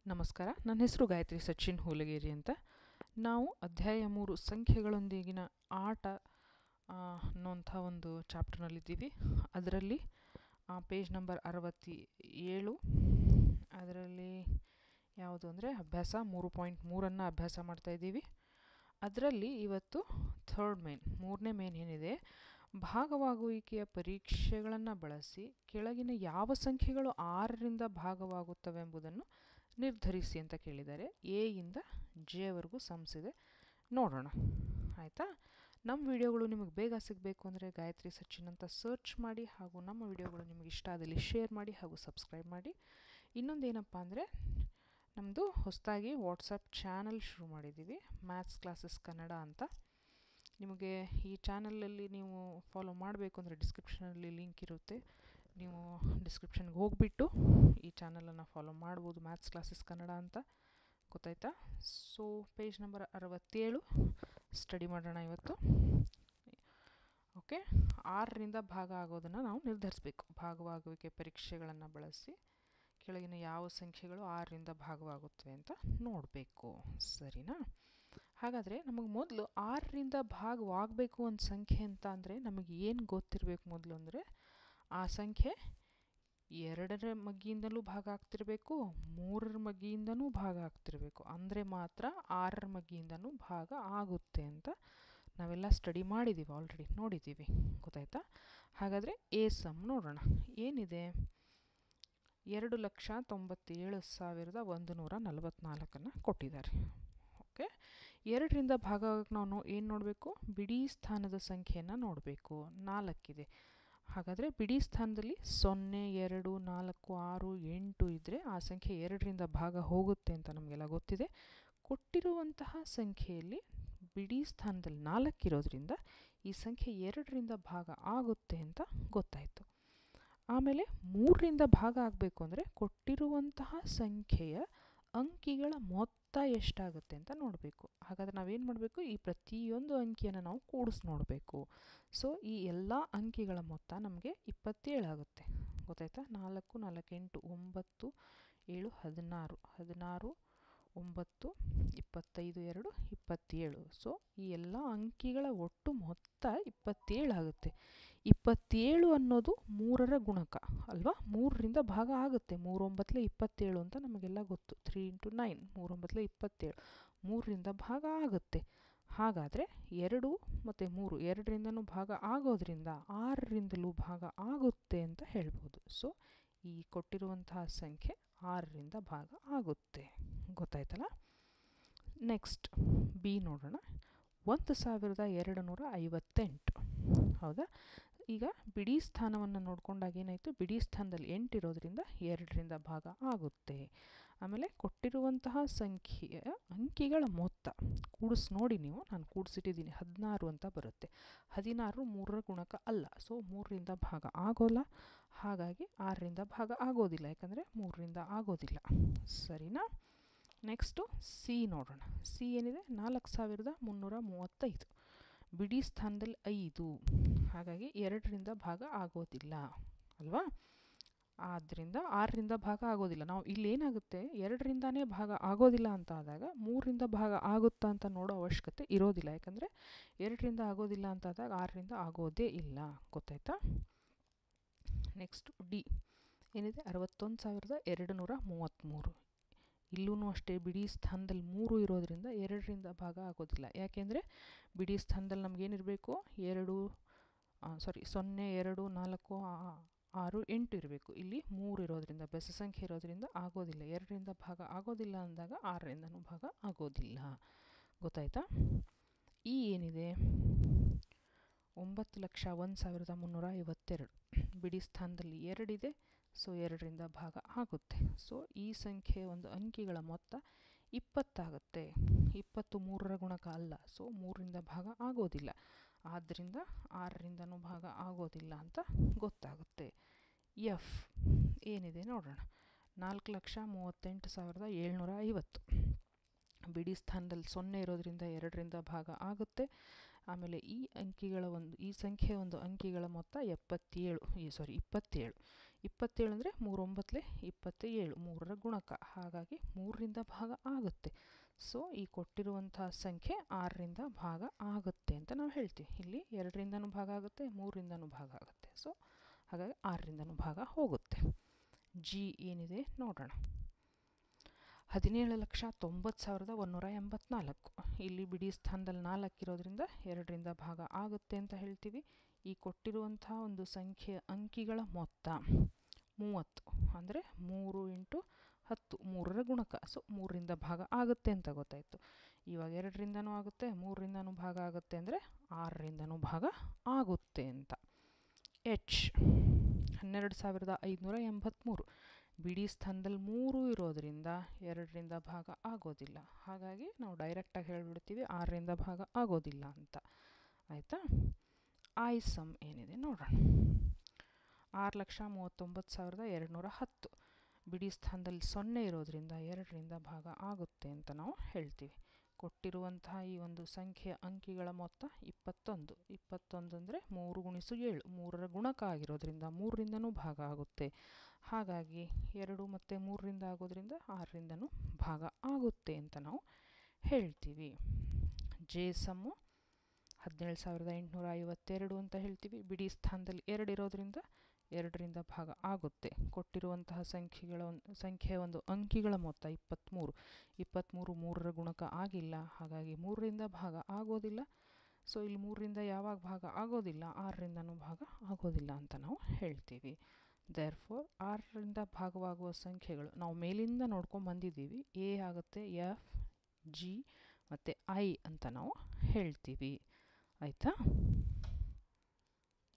ನಮಸ್ಕಾರ. ನನ್ನ ಹೆಸರು ಗಾಯತ್ರಿ ಸಚಿನ್ ಹೂಲಗೇರಿ ಅಂತ. ನಾವು ಅಧ್ಯಾಯ 3 ಸಂಖ್ಯೆಗಳೊಂದಿಗಿನ ಆಟ ಅನ್ನೋಂಥ ಒಂದು ಚಾಪ್ಟರ್ನಲ್ಲಿದ್ದೀವಿ. ಅದರಲ್ಲಿ ಪೇಜ್ ನಂಬರ್ 67, ಅದರಲ್ಲಿ ಯಾವುದು ಅಂದರೆ ಅಭ್ಯಾಸ 3.3 ಅಭ್ಯಾಸ ಮಾಡ್ತಾಯಿದ್ದೀವಿ. ಅದರಲ್ಲಿ ಇವತ್ತು ಮೂರನೇ ಮೇನ್ ಏನಿದೆ, ಭಾಗವಾಗುವಿಕೆಯ ಪರೀಕ್ಷೆಗಳನ್ನು ಬಳಸಿ ಕೆಳಗಿನ ಯಾವ ಸಂಖ್ಯೆಗಳು 6ರಿಂದ ಭಾಗವಾಗುತ್ತವೆ ಎಂಬುದನ್ನು ನಿರ್ಧರಿಸಿ ಅಂತ ಕೇಳಿದ್ದಾರೆ. ಎ ಇಂದ ಜೆವರೆಗೂ ಇದೆ, ನೋಡೋಣ. ಆಯಿತಾ? ನಮ್ಮ ವಿಡಿಯೋಗಳು ನಿಮಗೆ ಬೇಗ ಸಿಗಬೇಕು ಅಂದರೆ ಗಾಯತ್ರಿ ಸಚಿನ್ ಅಂತ ಸರ್ಚ್ ಮಾಡಿ, ಹಾಗೂ ನಮ್ಮ ವಿಡಿಯೋಗಳು ನಿಮಗೆ ಇಷ್ಟ ಆದಲ್ಲಿ ಶೇರ್ ಮಾಡಿ ಹಾಗೂ ಸಬ್ಸ್ಕ್ರೈಬ್ ಮಾಡಿ. ಇನ್ನೊಂದೇನಪ್ಪ ಅಂದರೆ, ನಮ್ಮದು ಹೊಸದಾಗಿ ವಾಟ್ಸಪ್ ಚಾನಲ್ ಶುರು ಮಾಡಿದ್ದೀವಿ, ಮ್ಯಾಥ್ಸ್ ಕ್ಲಾಸಸ್ ಕನ್ನಡ ಅಂತ. ನಿಮಗೆ ಈ ಚಾನಲಲ್ಲಿ ನೀವು ಫಾಲೋ ಮಾಡಬೇಕು ಅಂದರೆ ಡಿಸ್ಕ್ರಿಪ್ಷನಲ್ಲಿ ಲಿಂಕ್ ಇರುತ್ತೆ. ನೀವು ಡಿಸ್ಕ್ರಿಪ್ಷನ್ಗೆ ಹೋಗಿಬಿಟ್ಟು ಈ ಚಾನಲನ್ನು ಫಾಲೋ ಮಾಡ್ಬೋದು, ಮ್ಯಾಥ್ಸ್ ಕ್ಲಾಸಸ್ ಕನ್ನಡ ಅಂತ. ಗೊತ್ತಾಯ್ತಾ? ಸೊ ಪೇಜ್ ನಂಬರ್ 67 ಸ್ಟಡಿ ಮಾಡೋಣ ಇವತ್ತು. ಓಕೆ, 6ರಿಂದ ಭಾಗ ಆಗೋದನ್ನು ನಾವು ನಿರ್ಧರಿಸಬೇಕು. ಭಾಗವಾಗುವಿಕೆ ಪರೀಕ್ಷೆಗಳನ್ನು ಬಳಸಿ ಕೆಳಗಿನ ಯಾವ ಸಂಖ್ಯೆಗಳು 6ರಿಂದ ಭಾಗವಾಗುತ್ತವೆ ಅಂತ ನೋಡಬೇಕು. ಸರಿನಾ? ಹಾಗಾದರೆ ನಮಗೆ ಮೊದಲು 6ರಿಂದ ಭಾಗವಾಗಬೇಕು ಒಂದು ಸಂಖ್ಯೆ ಅಂತ ಅಂದರೆ ನಮಗೆ ಏನು ಗೊತ್ತಿರಬೇಕು ಮೊದಲು ಅಂದರೆ, ಆ ಸಂಖ್ಯೆ 2ರ ಮಗ್ಗಿಯಿಂದಲೂ ಭಾಗ ಆಗ್ತಿರಬೇಕು, 3ರ ಮಗ್ಗಿಯಿಂದನೂ ಭಾಗ ಆಗ್ತಿರಬೇಕು. ಅಂದರೆ ಮಾತ್ರ 6ರ ಮಗ್ಗಿಯಿಂದನೂ ಭಾಗ ಆಗುತ್ತೆ ಅಂತ ನಾವೆಲ್ಲ ಸ್ಟಡಿ ಮಾಡಿದ್ದೀವಿ, ಆಲ್ರೆಡಿ ನೋಡಿದ್ದೀವಿ. ಗೊತ್ತಾಯ್ತಾ? ಹಾಗಾದರೆ ಎ ಸಮ್ ನೋಡೋಣ. ಏನಿದೆ? 2,97,144 ಕೊಟ್ಟಿದ್ದಾರೆ. ಓಕೆ, 2ರಿಂದ ಭಾಗ ನಾವು ಏನು ನೋಡಬೇಕು? ಬಿಡಿ ಸ್ಥಾನದ ಸಂಖ್ಯೆಯನ್ನು ನೋಡಬೇಕು. 4 ಇದೆ. ಹಾಗಾದರೆ ಬಿಡಿ ಸ್ಥಾನದಲ್ಲಿ 0, 2, 4, 6, 8 ಇದ್ದರೆ ಆ ಸಂಖ್ಯೆ 2ರಿಂದ ಭಾಗ ಹೋಗುತ್ತೆ ಅಂತ ನಮಗೆಲ್ಲ ಗೊತ್ತಿದೆ. ಕೊಟ್ಟಿರುವಂತಹ ಸಂಖ್ಯೆಯಲ್ಲಿ ಬಿಡಿ ಸ್ಥಾನದಲ್ಲಿ 4 ಇರೋದ್ರಿಂದ ಈ ಸಂಖ್ಯೆ 2ರಿಂದ ಭಾಗ ಆಗುತ್ತೆ ಅಂತ ಗೊತ್ತಾಯಿತು. ಆಮೇಲೆ 3ರಿಂದ ಭಾಗ ಆಗಬೇಕು ಅಂದರೆ ಕೊಟ್ಟಿರುವಂತಹ ಸಂಖ್ಯೆಯ ಅಂಕಿಗಳ ಮೊತ್ತ ಎಷ್ಟಾಗುತ್ತೆ ಅಂತ ನೋಡಬೇಕು. ಹಾಗಾದರೆ ನಾವೇನು ಮಾಡಬೇಕು? ಈ ಪ್ರತಿಯೊಂದು ಅಂಕಿಯನ್ನು ನಾವು ಕೂಡಿಸಿ ನೋಡಬೇಕು. ಸೊ ಈ ಎಲ್ಲ ಅಂಕಿಗಳ ಮೊತ್ತ ನಮಗೆ 27 ಆಗುತ್ತೆ. ಗೊತ್ತಾಯ್ತಾ? 4, 4, 8, 9, 7, 16, 16, 9, 25, 2, 27. ಸೊ ಈ ಎಲ್ಲ ಅಂಕಿಗಳ ಒಟ್ಟು ಮೊತ್ತ 27 ಆಗುತ್ತೆ. 27 ಅನ್ನೋದು 3ರ ಗುಣಕ ಅಲ್ವಾ? 3ರಿಂದ ಭಾಗ ಆಗುತ್ತೆ. 3 9 27 ಅಂತ ನಮಗೆಲ್ಲ ಗೊತ್ತು. 3 × 9 3 9 27, 3ರಿಂದ ಭಾಗ ಆಗುತ್ತೆ. ಹಾಗಾದರೆ 2 ಮತ್ತು 3 2ರಿಂದನೂ ಭಾಗ ಆಗೋದ್ರಿಂದ 6ರಿಂದಲೂ ಭಾಗ ಆಗುತ್ತೆ ಅಂತ ಹೇಳ್ಬೋದು. ಸೊ ಈ ಕೊಟ್ಟಿರುವಂತಹ ಸಂಖ್ಯೆ 6ರಿಂದ ಭಾಗ ಆಗುತ್ತೆ. ಗೊತ್ತಾಯ್ತಲ್ಲ? ನೆಕ್ಸ್ಟ್ ಬಿ ನೋಡೋಣ. 1,258. ಹೌದಾ? ಈಗ ಬಿಡಿ ಸ್ಥಾನವನ್ನು ನೋಡ್ಕೊಂಡಾಗ ಏನಾಯಿತು? ಬಿಡಿ ಸ್ಥಾನದಲ್ಲಿ 8 ಇರೋದ್ರಿಂದ 2ರಿಂದ ಭಾಗ ಆಗುತ್ತೆ. ಆಮೇಲೆ ಕೊಟ್ಟಿರುವಂತಹ ಸಂಖ್ಯೆಯ ಅಂಕಿಗಳ ಮೊತ್ತ ಕೂಡಿಸಿ ನೋಡಿ ನೀವು, ನಾನು ಕೂಡಿಸಿಟ್ಟಿದ್ದೀನಿ, 16 ಅಂತ ಬರುತ್ತೆ. 16 3ರ ಗುಣಕ ಅಲ್ಲ, ಸೊ 3ರಿಂದ ಭಾಗ ಆಗೋಲ್ಲ. ಹಾಗಾಗಿ 6ರಿಂದ ಭಾಗ ಆಗೋದಿಲ್ಲ, ಯಾಕಂದರೆ 3ರಿಂದ ಆಗೋದಿಲ್ಲ. ಸರಿನಾ? ನೆಕ್ಸ್ಟು ಸಿ ನೋಡೋಣ. ಸಿ ಏನಿದೆ? 4,335. ಬಿಡಿ ಸ್ಥಾನದಲ್ಲಿ 5, ಹಾಗಾಗಿ 2ರಿಂದ ಭಾಗ ಆಗೋದಿಲ್ಲ ಅಲ್ವಾ? ಆದ್ದರಿಂದ 6ರಿಂದ ಭಾಗ ಆಗೋದಿಲ್ಲ. ನಾವು ಇಲ್ಲಿ ಏನಾಗುತ್ತೆ, 2ರಿಂದಾನೇ ಭಾಗ ಆಗೋದಿಲ್ಲ ಅಂತ ಆದಾಗ 3ರಿಂದ ಭಾಗ ಆಗುತ್ತಾ ಅಂತ ನೋಡೋ ಅವಶ್ಯಕತೆ ಇರೋದಿಲ್ಲ, ಯಾಕಂದರೆ 2ರಿಂದ ಆಗೋದಿಲ್ಲ ಅಂತ ಆದಾಗ 6ರಿಂದ ಆಗೋದೇ ಇಲ್ಲ. ಗೊತ್ತಾಯ್ತಾ? ನೆಕ್ಸ್ಟ್ ಡಿ ಏನಿದೆ? 61,233. ಇಲ್ಲೂ ಅಷ್ಟೇ ಬಿಡಿ ಸ್ಥಾನದಲ್ಲಿ 3 ಇರೋದ್ರಿಂದ 2ರಿಂದ ಭಾಗ ಆಗೋದಿಲ್ಲ. ಯಾಕೆಂದರೆ ಬಿಡಿ ಸ್ಥಾನದಲ್ಲಿ ನಮಗೇನಿರಬೇಕು? 0, 2, 4, 6, 8 ಇರಬೇಕು. ಇಲ್ಲಿ 3 ಇರೋದ್ರಿಂದ, ಬೆಸ ಸಂಖ್ಯೆ ಇರೋದ್ರಿಂದ ಆಗೋದಿಲ್ಲ. 2ರಿಂದ ಭಾಗ ಆಗೋದಿಲ್ಲ ಅಂದಾಗ 6ರಿಂದನೂ ಭಾಗ ಆಗೋದಿಲ್ಲ. ಗೊತ್ತಾಯ್ತಾ? ಈ ಏನಿದೆ? 9,01,352. ಬಿಡಿ ಸ್ಥಾನದಲ್ಲಿ 2 ಇದೆ, ಸೊ 2ರಿಂದ ಭಾಗ ಆಗುತ್ತೆ. ಸೊ ಈ ಸಂಖ್ಯೆಯ ಒಂದು ಅಂಕಿಗಳ ಮೊತ್ತ 20 ಆಗುತ್ತೆ. 20 3ರ ಗುಣಕ ಅಲ್ಲ, ಸೊ 3ರಿಂದ ಭಾಗ ಆಗೋದಿಲ್ಲ. ಆದ್ದರಿಂದ 6ರಿಂದನೂ ಭಾಗ ಆಗೋದಿಲ್ಲ ಅಂತ ಗೊತ್ತಾಗುತ್ತೆ. ಎಫ್ ಏನಿದೆ ನೋಡೋಣ. 4,38,750. ಬಿಡಿ ಸ್ಥಾನದಲ್ಲಿ 0 ಇರೋದ್ರಿಂದ 2ರಿಂದ ಭಾಗ ಆಗುತ್ತೆ. ಆಮೇಲೆ ಈ ಸಂಖ್ಯೆಯ ಒಂದು ಅಂಕಿಗಳ ಮೊತ್ತ 27. 27 ಅಂದರೆ 3 9 27 3ರ ಗುಣಕ, ಹಾಗಾಗಿ 3ರಿಂದ ಭಾಗ ಆಗುತ್ತೆ. ಸೊ ಈ ಕೊಟ್ಟಿರುವಂಥ ಸಂಖ್ಯೆ 6ರಿಂದ ಭಾಗ ಆಗುತ್ತೆ ಅಂತ ನಾವು ಹೇಳ್ತೀವಿ. ಇಲ್ಲಿ 2ರಿಂದನೂ ಭಾಗ ಆಗುತ್ತೆ, 3ರಿಂದನೂ ಭಾಗ ಆಗುತ್ತೆ. ಸೊ ಹಾಗಾಗಿ 6ರಿಂದನೂ ಭಾಗ ಹೋಗುತ್ತೆ. ಜಿ ಏನಿದೆ ನೋಡೋಣ. 17,90,184. ಇಲ್ಲಿ ಬಿಡಿ ಸ್ಥಾನದಲ್ಲಿ 4 ಇರೋದ್ರಿಂದ 2ರಿಂದ ಭಾಗ ಆಗುತ್ತೆ ಅಂತ ಹೇಳ್ತೀವಿ. ಈ ಕೊಟ್ಟಿರುವಂಥ ಒಂದು ಸಂಖ್ಯೆ ಅಂಕಿಗಳ ಮೊತ್ತ 30 ಅಂದರೆ 3 × 10 3ರ ಗುಣಕ. ಸೊ 3ರಿಂದ ಭಾಗ ಆಗುತ್ತೆ ಅಂತ ಗೊತ್ತಾಯಿತು. ಇವಾಗ 2ರಿಂದನೂ ಆಗುತ್ತೆ, 3ರಿಂದನೂ ಭಾಗ ಆಗುತ್ತೆ ಅಂದರೆ 6ರಿಂದನೂ ಭಾಗ ಆಗುತ್ತೆ ಅಂತ. ಎಚ್ 12,583. ಬಿಡಿ ಸ್ಥಾನದಲ್ಲಿ 3 ಇರೋದ್ರಿಂದ 2ರಿಂದ ಭಾಗ ಆಗೋದಿಲ್ಲ. ಹಾಗಾಗಿ ನಾವು ಡೈರೆಕ್ಟಾಗಿ ಹೇಳಿಬಿಡ್ತೀವಿ 6ರಿಂದ ಭಾಗ ಆಗೋದಿಲ್ಲ ಅಂತ. ಆಯಿತಾ? ಐ ಸಮ್ ಏನಿದೆ ನೋಡೋಣ. 6,39,210. ಬಿಡಿ ಸ್ಥಾನದಲ್ಲಿ 0 ಇರೋದ್ರಿಂದ 2ರಿಂದ ಭಾಗ ಆಗುತ್ತೆ ಅಂತ ನಾವು ಹೇಳ್ತೀವಿ. ಕೊಟ್ಟಿರುವಂತಹ ಈ ಒಂದು ಸಂಖ್ಯೆಯ ಅಂಕಿಗಳ ಮೊತ್ತ 21. 21 ಅಂದರೆ 3 × 7 3ರ ಗುಣಕ ಆಗಿರೋದ್ರಿಂದ 3ರಿಂದನೂ ಭಾಗ ಆಗುತ್ತೆ. ಹಾಗಾಗಿ 2 ಮತ್ತು 3ರಿಂದ ಆಗೋದ್ರಿಂದ 6ರಿಂದನೂ ಭಾಗ ಆಗುತ್ತೆ ಅಂತ ನಾವು ಹೇಳ್ತೀವಿ. ಜೆ ಸಮ್ಮು 17,852 ಅಂತ ಹೇಳ್ತೀವಿ. ಬಿಡಿ ಸ್ಥಾನದಲ್ಲಿ 2 ಇರೋದ್ರಿಂದ 2ರಿಂದ ಭಾಗ ಆಗುತ್ತೆ. ಕೊಟ್ಟಿರುವಂತಹ ಸಂಖ್ಯೆಯ ಒಂದು ಅಂಕಿಗಳ ಮೊತ್ತ 23. 23 3ರ ಗುಣಕ ಆಗಿಲ್ಲ, ಹಾಗಾಗಿ 3ರಿಂದ ಭಾಗ ಆಗೋದಿಲ್ಲ. ಸೊ ಇಲ್ಲಿ 3ರಿಂದ ಯಾವಾಗ ಭಾಗ ಆಗೋದಿಲ್ಲ, 6ರಿಂದನೂ ಭಾಗ ಆಗೋದಿಲ್ಲ ಅಂತ ನಾವು ಹೇಳ್ತೀವಿ. ದೇರ್ಫೋರ್ 6ರಿಂದ ಭಾಗವಾಗುವ ಸಂಖ್ಯೆಗಳು ನಾವು ಮೇಲಿಂದ ನೋಡ್ಕೊಂಡು ಬಂದಿದ್ದೀವಿ. ಎ ಆಗುತ್ತೆ, ಎಫ್, ಜಿ ಮತ್ತು ಐ ಅಂತ ನಾವು ಹೇಳ್ತೀವಿ. ಆಯಿತಾ?